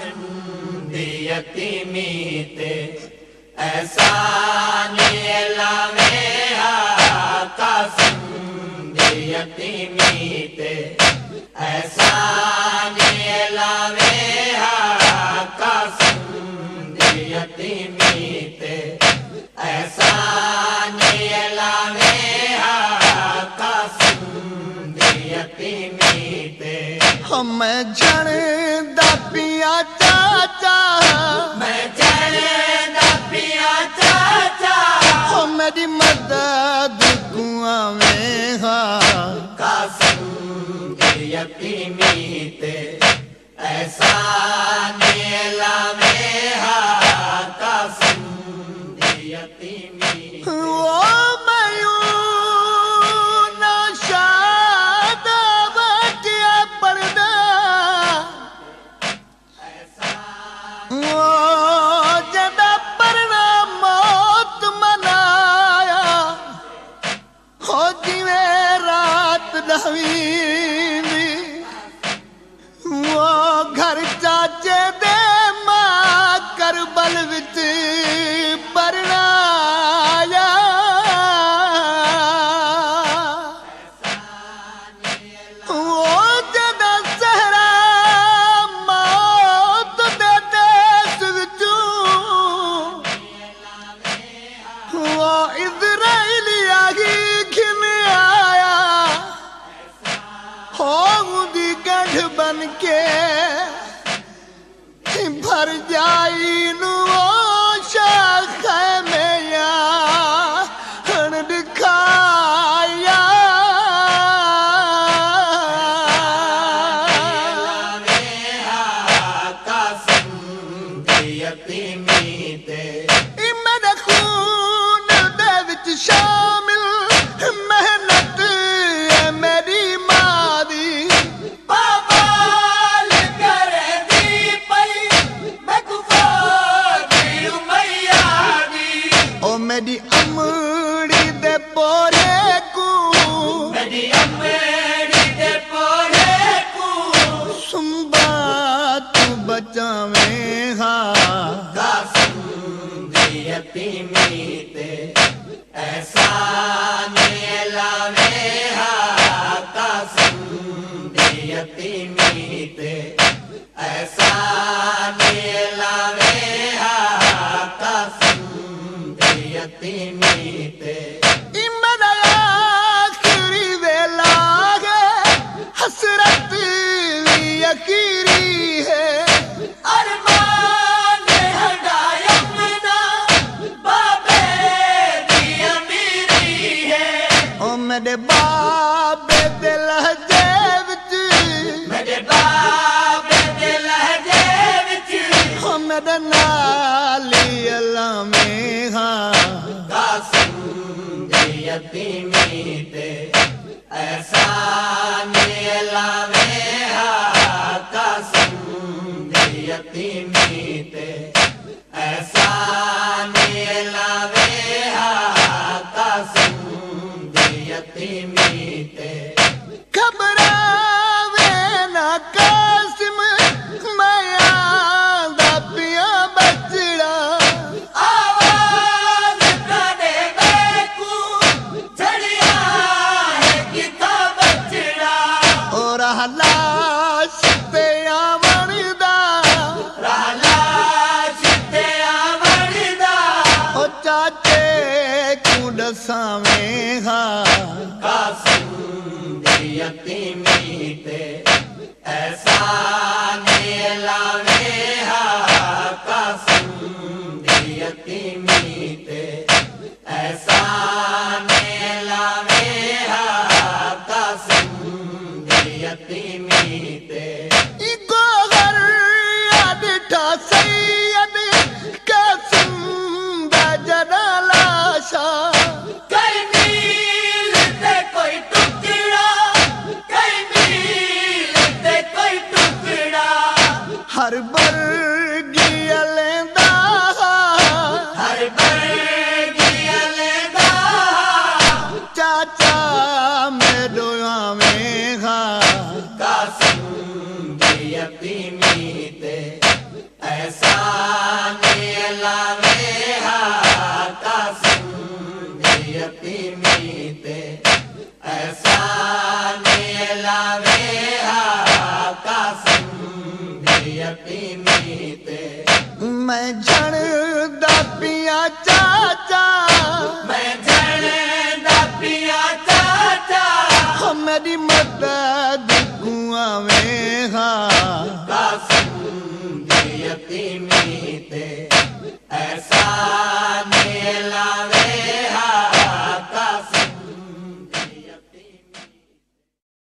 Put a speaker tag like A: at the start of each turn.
A: सिंधी यतीमी ते एहसान लावे आका सिंधी यतीमी ते एहसान लावे आका सिंधी यतीमी ते एहसान लावे आका सिंधी यतीमी ते।
B: मैं जण दा पिया चाचा,
A: मैं जण दा पिया चाचा,
B: हो मेरी मदद कुआं में
A: कासिम दी यतीमी ते एहसान लावे कासिम दी यतीमी ते।
B: वो घर चाचे दे मां करबल विच परनाया, वो जदा सहरा मौत दे देस विचों वो इजराइली आगी खिन आया, हो दी गंढ बन के भर जाई शाख में हण दिखाया।
A: कासिम दी यतीमी ते
B: मेरे खून दे विच शामिल मेहनत है मेरी मां दी, मेरी अमड़ी दे पोरे को,
A: मेरी अमड़ी दे पोरे को
B: सुंबा तू बचावे
A: कासिम दी यतीमी ते एहसान लावे कासिम दी यतीमी ते एहसान लावे कासिम दी यतीमी ते।
B: मेरा आखिरी वेला है हसरत यकीरी है,
A: अरमान हटाया अपना बाबे दी अमीरी है।
B: ओ मेरे बाबे दे लहजे विच,
A: मेरे बाबे दे लहजे विच
B: ओ मेरे नाली अल्लाह में
A: कासिम दी यतीमी ते एहसान लावे कासिम दी यतीमी ते एहसान लावे कासिम दी यतीमी ते।
B: घबरावे ना कासिम मैं आंदा पिया बचड़ा, लाश ते आवणदा,
A: लाश ते आवणदा
B: ओ चाचे कू दसावें
A: कासिम दी यतीमी ते एहसान लावे कासिम दी यतीमी ते एहसान लावे कासिम दी यतीमी ते।
B: गोहर अडिठा सैयद कासिम दा जड़ा लाशा,
A: कई मील ते कोई टुकड़ा, कई मील ते कोई टुकड़ा,
B: हर बरगी अलेंदा,
A: हर बरगी अलेंदा
B: चाचा मेरो आवें
A: कासिम दी यतीमी ते ऐसा लावे हा कासिम यतीमी ते ऐसा लावे हा कासिम यतीमी ते
B: मैं जण दा पिया चाचा
A: मैं जड़दा पिया चाचा
B: मेरी मदद कुआं में हा
A: कासिम यतीमी ते